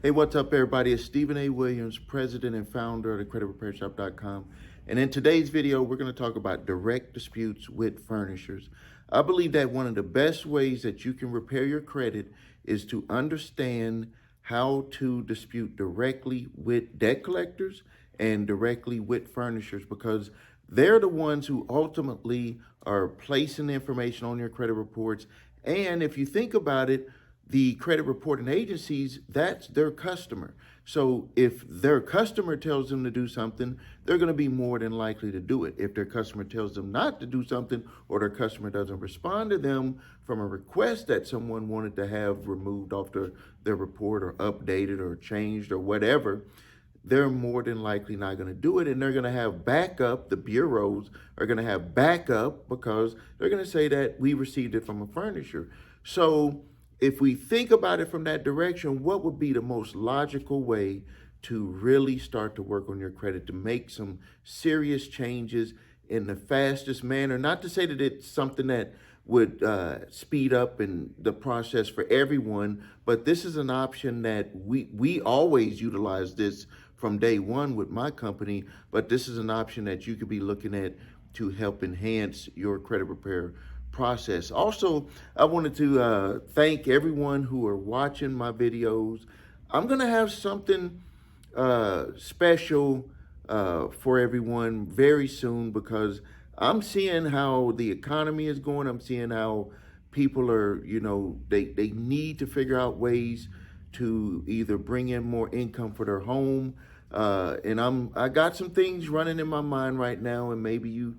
Hey, what's up, everybody? It's Stephen A. Williams, president and founder of the creditrepairshop.com. And in today's video, we're going to talk about direct disputes with furnishers. I believe that one of the best ways that you can repair your credit is to understand how to dispute directly with debt collectors and directly with furnishers, because they're the ones who ultimately are placing the information on your credit reports. And if you think about it, the credit reporting agencies, that's their customer. So if their customer tells them to do something, they're going to be more than likely to do it. If their customer tells them not to do something, or their customer doesn't respond to them from a request that someone wanted to have removed off their report or updated or changed or whatever, they're more than likely not going to do it. And they're going to have backup. The bureaus are going to have backup because they're going to say that we received it from a furnisher. So if we think about it from that direction, what would be the most logical way to really start to work on your credit, to make some serious changes in the fastest manner? Not to say that it's something that would speed up in the process for everyone, but this is an option that we always utilize this from day one with my company, but this is an option that you could be looking at to help enhance your credit repair process. Also, I wanted to thank everyone who are watching my videos. I'm going to have something special for everyone very soon, because I'm seeing how the economy is going. I'm seeing how people are, they need to figure out ways to either bring in more income for their home. And I got some things running in my mind right now, and maybe you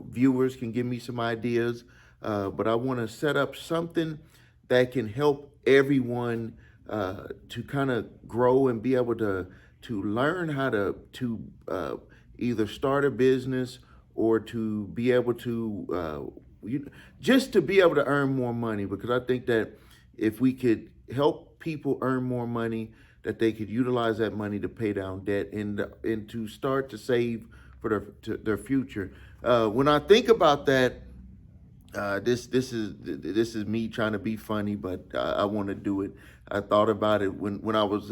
viewers can give me some ideas. But I want to set up something that can help everyone to kind of grow and be able to learn how to either start a business, or to be able to just to be able to earn more money. Because I think that if we could help people earn more money, that they could utilize that money to pay down debt and to start to save for their future. When I think about that, this is me trying to be funny, but I want to do it. I thought about it when I was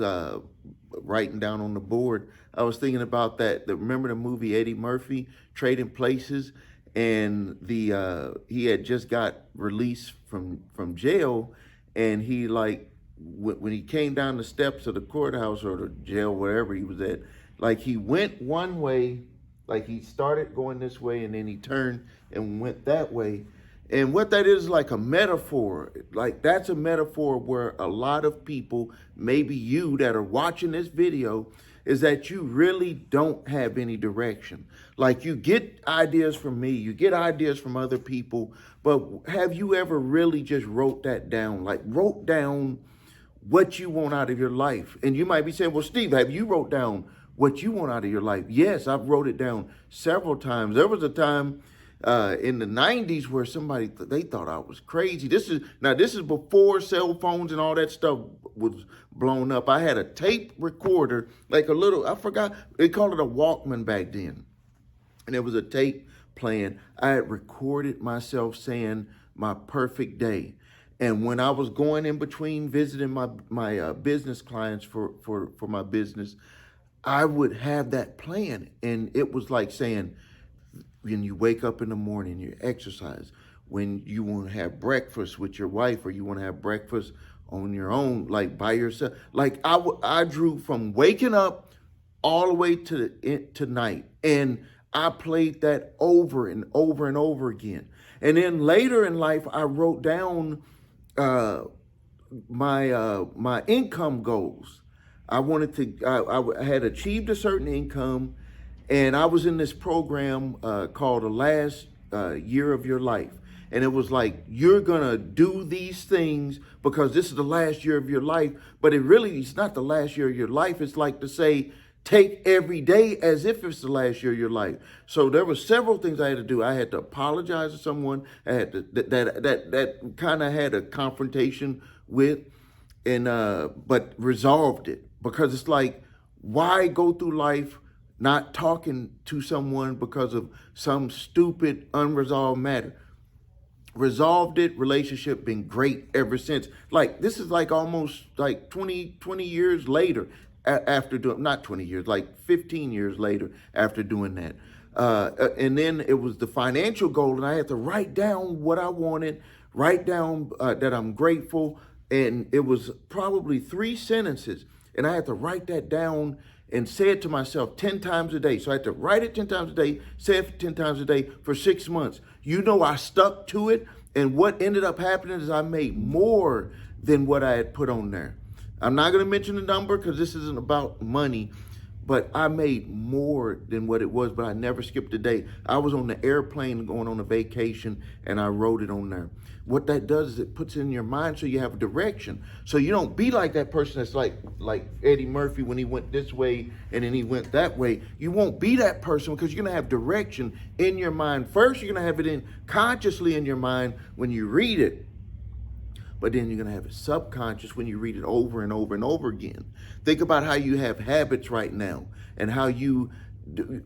writing down on the board. I was thinking about that. Remember the movie Eddie Murphy, Trading Places, and he had just got released from jail, and he when he came down the steps of the courthouse or the jail, wherever he was at, like he went one way, like he started going this way and then he turned and went that way. And what that is, like a metaphor, like that's a metaphor where a lot of people, maybe you that are watching this video, is that you really don't have any direction. Like you get ideas from me, you get ideas from other people, but have you ever really just wrote that down? Like wrote down what you want out of your life? And you might be saying, well, Steve, have you wrote down what you want out of your life? Yes, I've wrote it down several times. There was a time in the 90s where they thought I was crazy. This is before cell phones and all that stuff was blown up. I had a tape recorder, like a little, I forgot, they called it a Walkman back then. And there was a tape playing. I had recorded myself saying my perfect day. And when I was going in between visiting my business clients for my business, I would have that playing. And it was like saying, when you wake up in the morning, you exercise. When you want to have breakfast with your wife, or you want to have breakfast on your own, like by yourself. Like I drew from waking up all the way to night. And I played that over and over and over again. And then later in life, I wrote down my income goals. I had achieved a certain income, and I was in this program called The Last Year of Your Life. And it was like, you're gonna do these things because this is the last year of your life. But it's not the last year of your life. It's like to say, take every day as if it's the last year of your life. So there were several things I had to do. I had to apologize to someone. I had to, that kind of had a confrontation with, and but resolved it, because it's like, why go through life not talking to someone because of some stupid unresolved matter? resolved it, relationship been great ever since. Like, this is like almost like 20 years later after doing, not 20 years, like 15 years later after doing that. And then it was the financial goal, and I had to write down what I wanted, write down that I'm grateful, and it was probably 3 sentences, and I had to write that down and say it to myself 10 times a day. So I had to write it 10 times a day, say it 10 times a day for 6 months. You know, I stuck to it, and what ended up happening is I made more than what I had put on there. I'm not going to mention the number because this isn't about money, but I made more than what it was, but I never skipped a day. I was on the airplane going on a vacation, and I wrote it on there. What that does is it puts it in your mind so you have a direction. So you don't be like that person that's like Eddie Murphy when he went this way and then he went that way. You won't be that person because you're going to have direction in your mind. First, you're going to have it consciously in your mind when you read it. But then you're going to have it subconscious when you read it over and over and over again. Think about how you have habits right now and how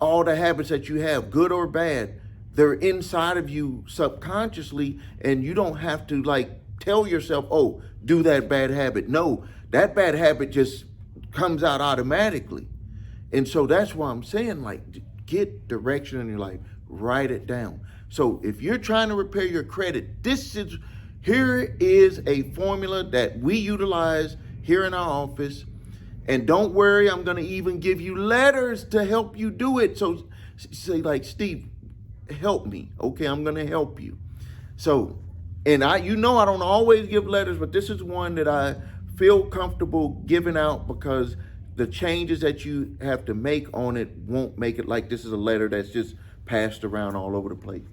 all the habits that you have, good or bad, they're inside of you subconsciously, and you don't have to like tell yourself, oh, do that bad habit. No, that bad habit just comes out automatically. And so that's why I'm saying, like, get direction in your life, write it down. So if you're trying to repair your credit, here is a formula that we utilize here in our office. And don't worry, I'm going to even give you letters to help you do it. So say like, Steve, help me. Okay, I'm going to help you. So, and I don't always give letters, but this is one that I feel comfortable giving out because the changes that you have to make on it won't make it like this is a letter that's just passed around all over the place.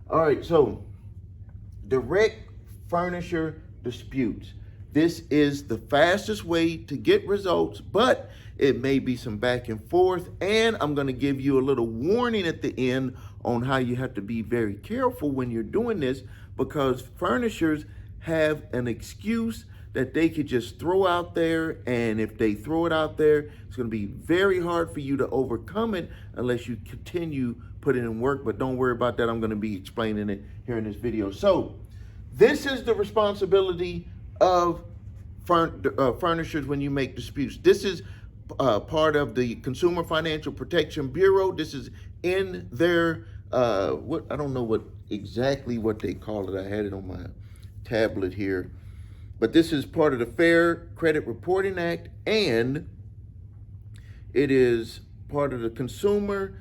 All right, so direct furniture disputes. This is the fastest way to get results, but it may be some back and forth. And I'm going to give you a little warning at the end on how you have to be very careful when you're doing this, because furnishers have an excuse that they could just throw out there. And if they throw it out there, it's going to be very hard for you to overcome it unless you continue putting in work. But don't worry about that. I'm going to be explaining it here in this video. So this is the responsibility of furnishers when you make disputes. This is part of the Consumer Financial Protection Bureau. This is in their, I don't know exactly what they call it. I had it on my tablet here. But this is part of the Fair Credit Reporting Act, and it is part of the CFPB,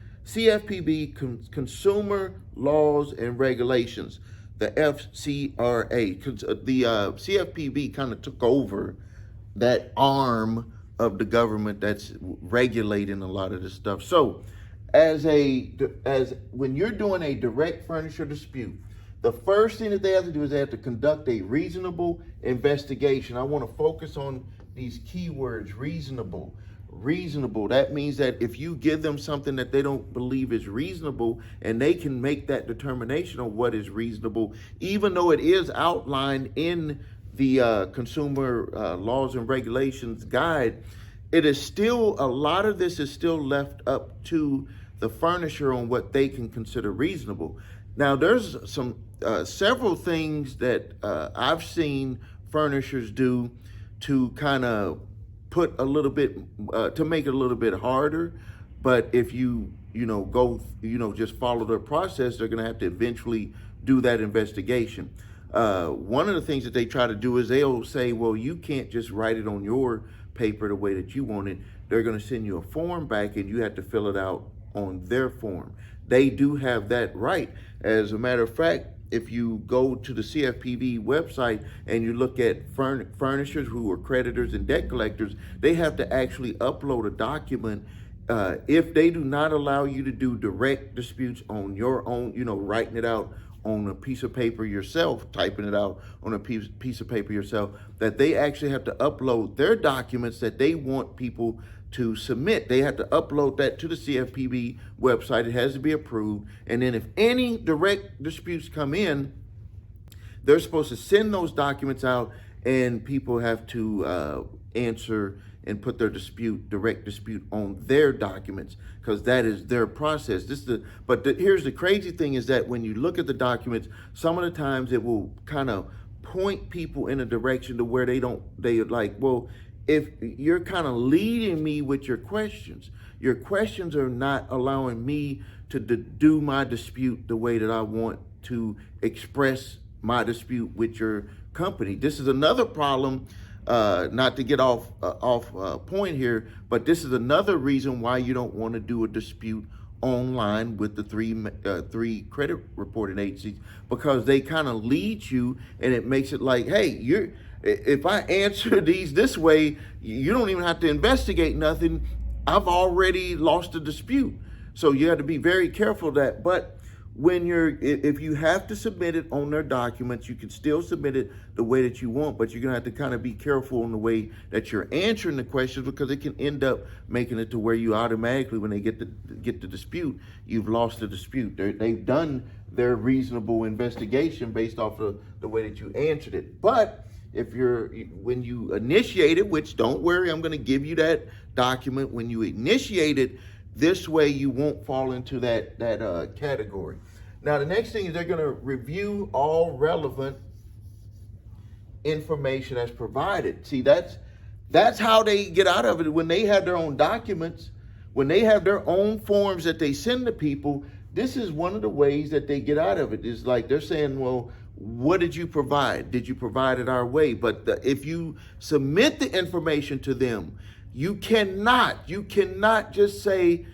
Consumer Laws and Regulations, the FCRA. The CFPB kind of took over that arm of the government that's regulating a lot of this stuff. So when you're doing a direct furniture dispute, the first thing that they have to do is they have to conduct a reasonable investigation. I want to focus on these keywords: reasonable. Reasonable. That means that if you give them something that they don't believe is reasonable, and they can make that determination of what is reasonable, even though it is outlined in the Consumer Laws and Regulations Guide, it is still, a lot of this is still left up to the furnisher on what they can consider reasonable. Now, there's several things that I've seen furnishers do to kind of put a little bit, to make it a little bit harder. But if you just follow their process, they're going to have to eventually do that investigation. One of the things that they try to do is they'll say, well, you can't just write it on your paper the way that you want it. They're going to send you a form back and you have to fill it out on their form. They do have that right. As a matter of fact, if you go to the CFPB website and you look at furnishers who are creditors and debt collectors, they have to actually upload a document. If they do not allow you to do direct disputes on your own, writing it out on a piece of paper yourself, typing it out on a piece of paper yourself, that they actually have to upload their documents that they want people to submit. They have to upload that to the CFPB website. It has to be approved. And then if any direct disputes come in, they're supposed to send those documents out and people have to answer and put their direct dispute on their documents, because that is their process. Here's the crazy thing is that when you look at the documents, some of the times it will kind of point people in a direction to where they like, well, if you're kind of leading me with your questions are not allowing me to do my dispute the way that I want to express my dispute with your company. This is another problem, not to get off point here, but this is another reason why you don't want to do a dispute online with the three credit reporting agencies, because they kind of lead you, and it makes it like, hey, if I answer these this way, you don't even have to investigate nothing. I've already lost the dispute. So you have to be very careful of that. But if you have to submit it on their documents, you can still submit it the way that you want, but you're gonna have to kind of be careful in the way that you're answering the questions, because it can end up making it to where you automatically, when they get the dispute, you've lost the dispute. They've done their reasonable investigation based off of the way that you answered it. But when you initiate it, which don't worry, I'm gonna give you that document when you initiate it, this way you won't fall into that category. Now, the next thing is they're going to review all relevant information as provided. See, that's how they get out of it. When they have their own documents, when they have their own forms that they send to people, this is one of the ways that they get out of it. Is like they're saying, well, what did you provide? Did you provide it our way? But if you submit the information to them, you cannot just say,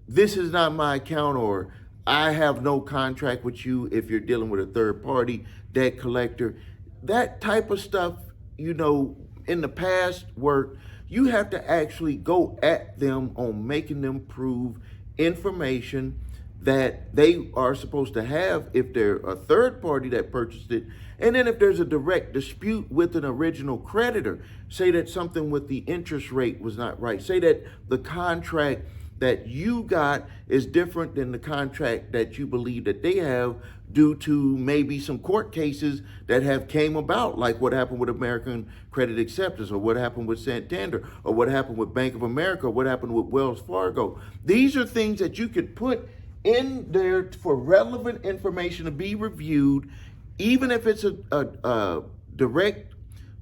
this is not my account, or I have no contract with you if you're dealing with a third party debt collector. That type of stuff, in the past work, you have to actually go at them on making them prove information that they are supposed to have if they're a third party that purchased it. And then if there's a direct dispute with an original creditor, say that something with the interest rate was not right, say that the contract that you got is different than the contract that you believe that they have, due to maybe some court cases that have came about, like what happened with American Credit Acceptance, or what happened with Santander, or what happened with Bank of America, or what happened with Wells Fargo. These are things that you could put in there for relevant information to be reviewed, even if it's a direct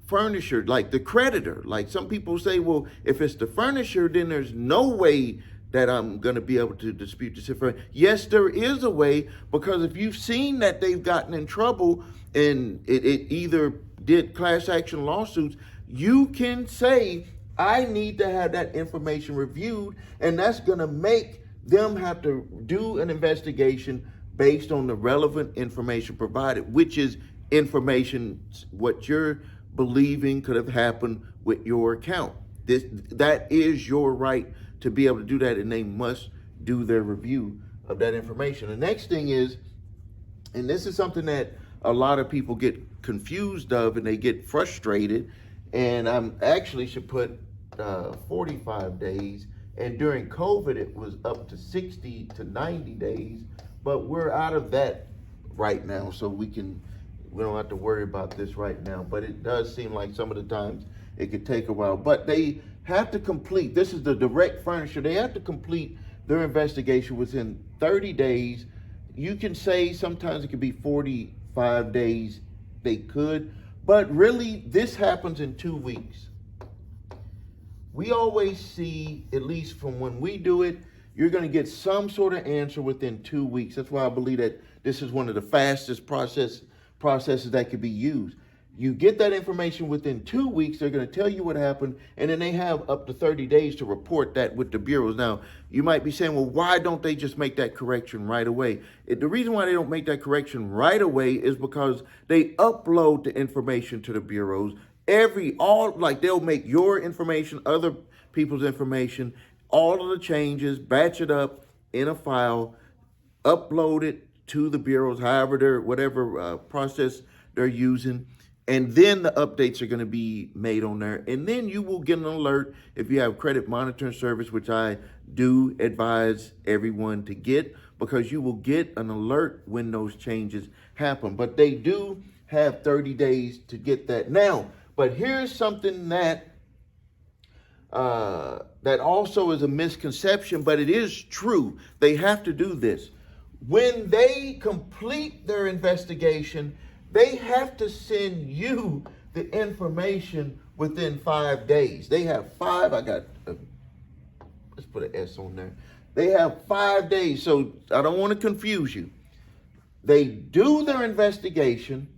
furnisher, like the creditor. Like some people say, well, if it's the furnisher, then there's no way that I'm going to be able to dispute this information. Yes, there is a way, because if you've seen that they've gotten in trouble and it either did class action lawsuits, you can say, I need to have that information reviewed, and that's going to make them have to do an investigation based on the relevant information provided, which is information what you're believing could have happened with your account. That is your right to be able to do that, and they must do their review of that information. The next thing is, and this is something that a lot of people get confused of and they get frustrated, and I'm actually should put 45 days, and during COVID it was up to 60 to 90 days, but we're out of that right now, so we don't have to worry about this right now. But it does seem like some of the times it could take a while. But they have to complete, this is the direct furnisher, they have to complete their investigation within 30 days. You can say sometimes it could be 45 days, they could, but really this happens in 2 weeks. We always see, at least from when we do it, you're going to get some sort of answer within 2 weeks. That's why I believe that this is one of the fastest processes that could be used. You get that information within 2 weeks, they're going to tell you what happened, and then they have up to 30 days to report that with the bureaus. Now, you might be saying, well, why don't they just make that correction right away? The reason why they don't make that correction right away is because they upload the information to the bureaus. They'll make your information, other people's information, all of the changes, batch it up in a file, upload it to the bureaus, whatever process they're using. And then the updates are going to be made on there. And then you will get an alert if you have credit monitoring service, which I do advise everyone to get, because you will get an alert when those changes happen. But they do have 30 days to get that. Now, But here's something that that also is a misconception, but it is true. They have to do this. When they complete their investigation, they have to send you the information within 5 days. They have five, let's put an S on there. They have 5 days, so I don't want to confuse you. They do their investigation.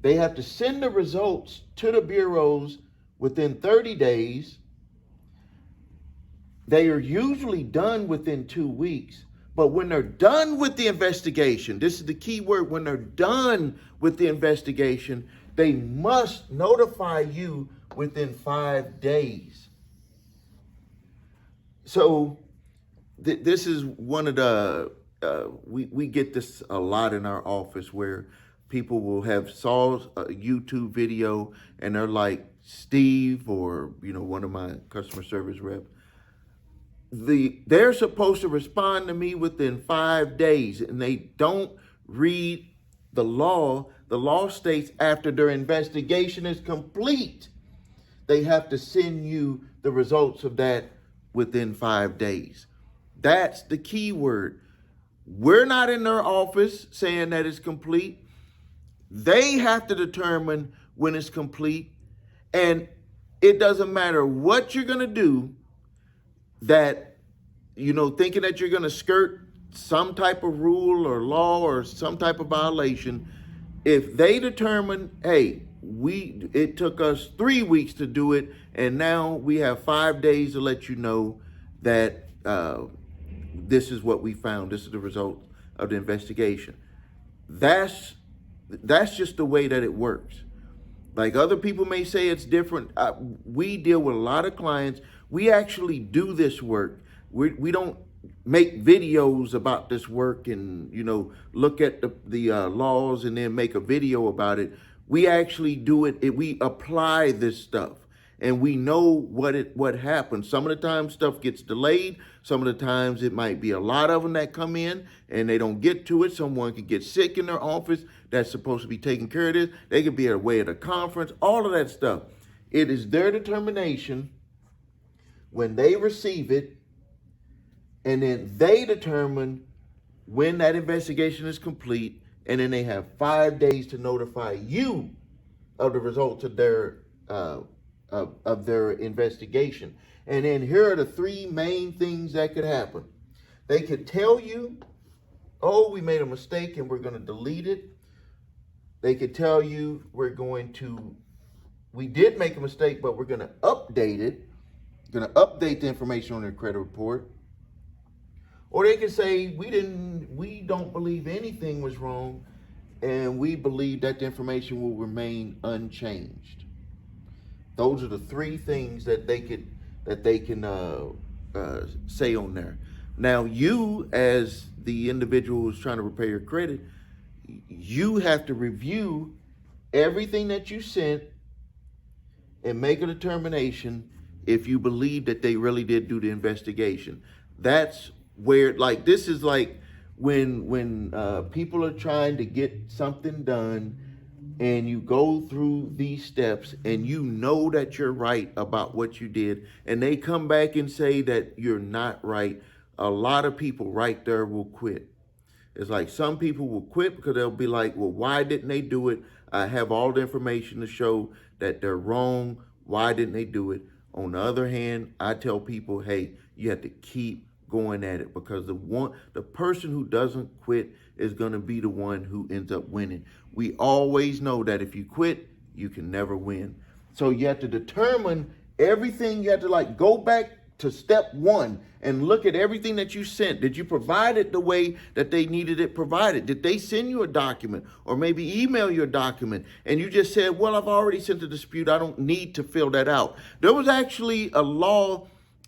They have to send the results to the bureaus within 30 days. They are usually done within 2 weeks. But when they're done with the investigation, this is the key word, when they're done with the investigation, they must notify you within 5 days. So this is one of the, we get this a lot in our office where people will have saw a YouTube video and they're like, Steve, or, one of my customer service reps, they're supposed to respond to me within 5 days, and they don't read the law. The law states after their investigation is complete, they have to send you the results of that within 5 days. That's the key word. We're not in their office saying that it's complete. They have to determine when it's complete, and it doesn't matter what you're going to do that, thinking that you're going to skirt some type of rule or law or some type of violation. If they determine, hey, it took us 3 weeks to do it, and now we have 5 days to let you know that this is what we found. This is the result of the investigation. That's just the way that it works. Like other people may say it's different. We deal with a lot of clients. We actually do this work. We don't make videos about this work and, look at the laws and then make a video about it. We actually do it. We apply this stuff and we know what happens. Some of the time stuff gets delayed. Some of the times it might be a lot of them that come in and they don't get to it. Someone could get sick in their office that's supposed to be taking care of this. They could be away at a conference, all of that stuff. It is their determination when they receive it, and then they determine when that investigation is complete, and then they have 5 days to notify you of the results of their investigation. And then here are the 3 main things that could happen. They could tell you, oh, we made a mistake and we're going to delete it. They could tell you we did make a mistake, but we're going to update it. Going to update the information on their credit report. Or they could say, we don't believe anything was wrong, and we believe that the information will remain unchanged. Those are the 3 things that they can say on there. Now, you as the individual who's trying to repair your credit, you have to review everything that you sent and make a determination if you believe that they really did do the investigation. That's where, this is like when people are trying to get something done and you go through these steps and you know that you're right about what you did and they come back and say that you're not right. A lot of people right there will quit. It's like some people will quit because they'll be like, well, why didn't they do it? I have all the information to show that they're wrong. Why didn't they do it? On the other hand, I tell people, hey, you have to keep going at it, because the person who doesn't quit is going to be the one who ends up winning. We always know that if you quit, you can never win. So you have to determine everything. You have to go back to step 1 and look at everything that you sent. Did you provide it the way that they needed it provided? Did they send you a document or maybe email you a document and you just said, well, I've already sent the dispute, I don't need to fill that out? There was actually a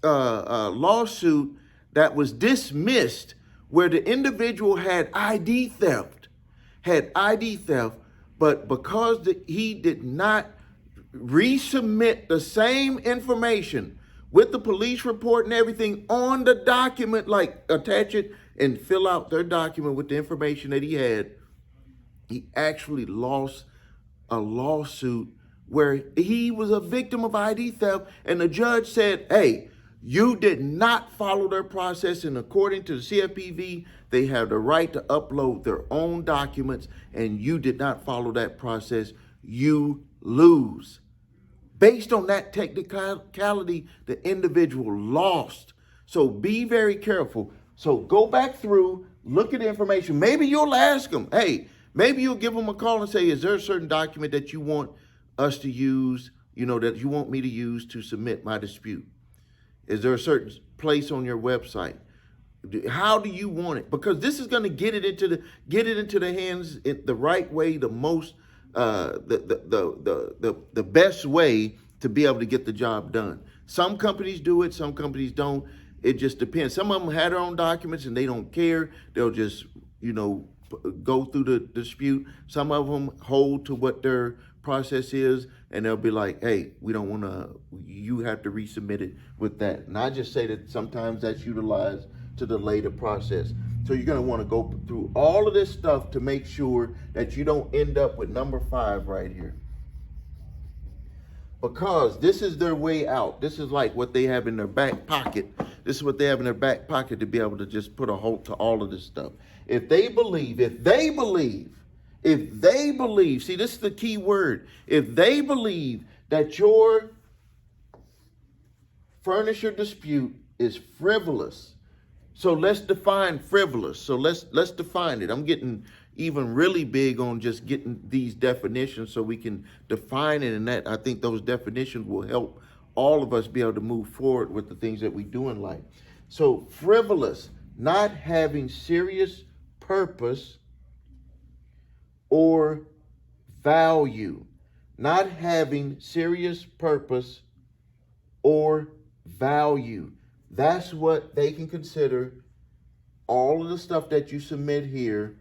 lawsuit that was dismissed where the individual had ID theft, but because he did not resubmit the same information with the police report and everything on the document, attach it and fill out their document with the information that he had, he actually lost a lawsuit where he was a victim of ID theft, and the judge said, hey, you did not follow their process, and according to the CFPB, they have the right to upload their own documents, and you did not follow that process. You lose. Based on that technicality, the individual lost. So be very careful. So go back through, look at the information. Maybe you'll ask them, hey, maybe you'll give them a call and say, is there a certain document that you want us to use, that you want me to use to submit my dispute? Is there a certain place on your website? How do you want it? Because this is going to get it into the hands in the right way, the most the best way to be able to get the job done. Some companies do it, some companies don't. It just depends. Some of them have their own documents and they don't care. They'll just go through the dispute. Some of them hold to what their process is, and they'll be like, hey, we don't want to, you have to resubmit it with that. And I just say that sometimes that's utilized to delay the process. So you're going to want to go through all of this stuff to make sure that you don't end up with number 5 right here. Because this is their way out. This is like what they have in their back pocket. This is what they have in their back pocket to be able to just put a halt to all of this stuff. If they believe, see, this is the key word. If they believe that your furniture dispute is frivolous, so let's define frivolous. So let's define it. I'm getting even really big on just getting these definitions so we can define it, and that I think those definitions will help all of us be able to move forward with the things that we do in life. So frivolous, not having serious purpose or value. Not having serious purpose or value. That's what they can consider. All of the stuff that you submit here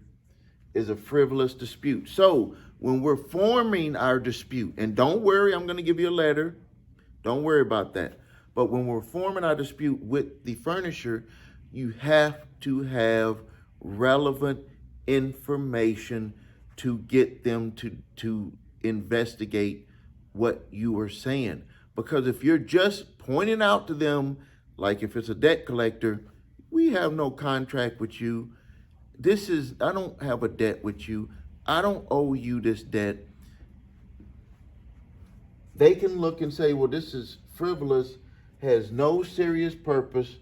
is a frivolous dispute. So when we're forming our dispute, and don't worry, I'm going to give you a letter. Don't worry about that. But when we're forming our dispute with the furnisher, you have to have relevant information to get them to investigate what you are saying. Because if you're just pointing out to them, like if it's a debt collector, we have no contract with you. I don't have a debt with you. I don't owe you this debt. They can look and say, well, this is frivolous, has no serious purpose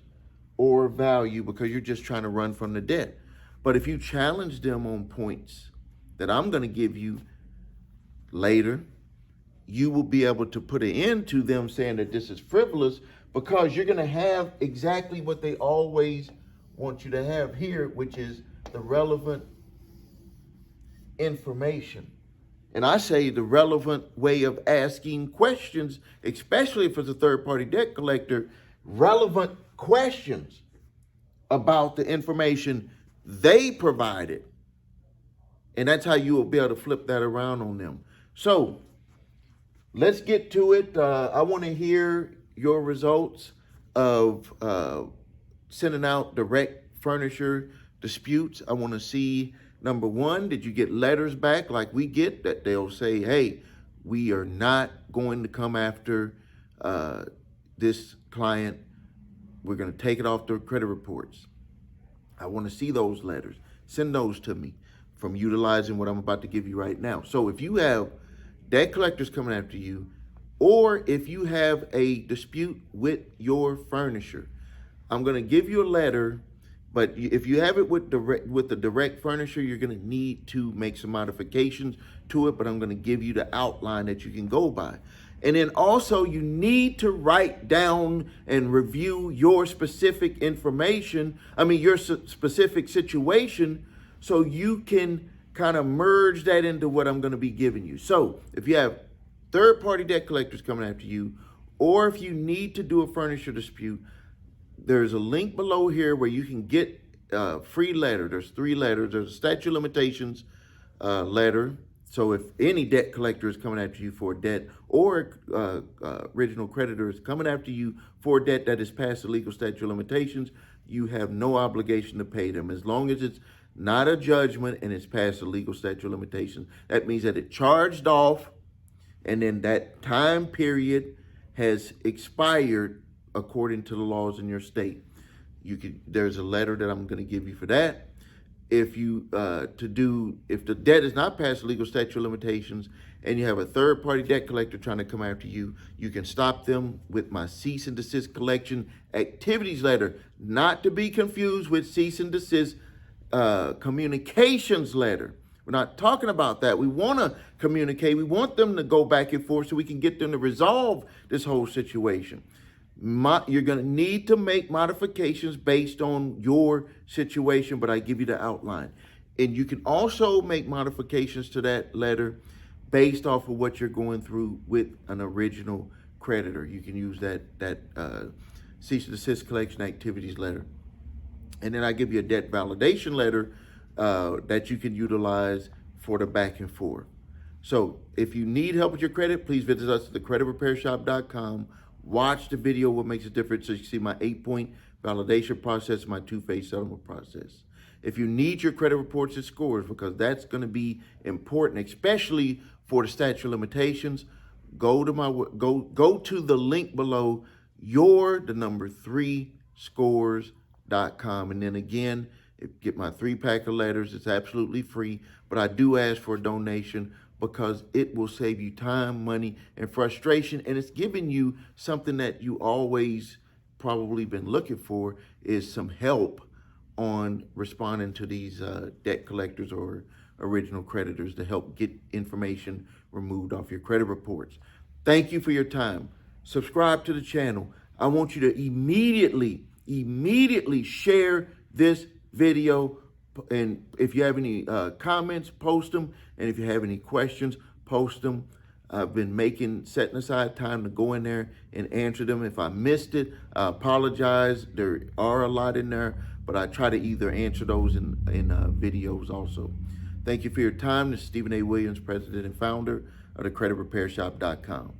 or value because you're just trying to run from the debt. But if you challenge them on points that I'm going to give you later, you will be able to put an end to them saying that this is frivolous, because you're going to have exactly what they always want you to have here, which is the relevant information. And I say the relevant way of asking questions, especially if it's a third-party debt collector, relevant questions about the information they provided. And that's how you will be able to flip that around on them. So let's get to it. I want to hear your results of sending out direct furniture disputes. I want to see, number one, did you get letters back like we get that they'll say, hey, we are not going to come after this client. We're going to take it off their credit reports. I want to see those letters. Send those to me from utilizing what I'm about to give you right now. So if you have debt collectors coming after you, or if you have a dispute with your furnisher, I'm going to give you a letter. But if you have it with the direct furnisher, you're going to need to make some modifications to it. But I'm going to give you the outline that you can go by. And then also you need to write down and review your specific information. Your specific situation, so you can kind of merge that into what I'm going to be giving you. So if you have third-party debt collectors coming after you, or if you need to do a furniture dispute, there's a link below here where you can get a free letter. There's 3 letters. There's a statute of limitations letter. So if any debt collector is coming after you for a debt, or original creditor is coming after you for a debt that is past the legal statute of limitations, you have no obligation to pay them. As long as it's not a judgment and it's past the legal statute of limitations, that means that it charged off and then that time period has expired according to the laws in your state. There's a letter that I'm going to give you for that. If if the debt is not past the legal statute of limitations and you have a third party debt collector trying to come after you, you can stop them with my cease and desist collection activities letter, not to be confused with cease and desist communications letter. We're not talking about that. We want to communicate. We want them to go back and forth so we can get them to resolve this whole situation. You're going to need to make modifications based on your situation, but I give you the outline. And you can also make modifications to that letter based off of what you're going through with an original creditor. You can use that cease and desist collection activities letter. And then I give you a debt validation letter that you can utilize for the back and forth. So if you need help with your credit, please visit us at thecreditrepairshop.com. Watch the video, What Makes a Difference, so you see my 8-point validation process, my 2-phase settlement process. If you need your credit reports and scores, because that's going to be important, especially for the statute of limitations, go to the link below, the number 3 scores.com. And then again, get my 3-pack of letters. It's absolutely free, but I do ask for a donation because it will save you time, money, and frustration. And it's giving you something that you always probably been looking for, is some help on responding to these debt collectors or original creditors to help get information removed off your credit reports. Thank you for your time. Subscribe to the channel. I want you to immediately share this video. And if you have any comments, post them. And if you have any questions, post them. I've been setting aside time to go in there and answer them. If I missed it, I apologize. There are a lot in there, but I try to either answer those in videos also. Thank you for your time. This is Stephen A. Williams, President and Founder of thecreditrepairshop.com.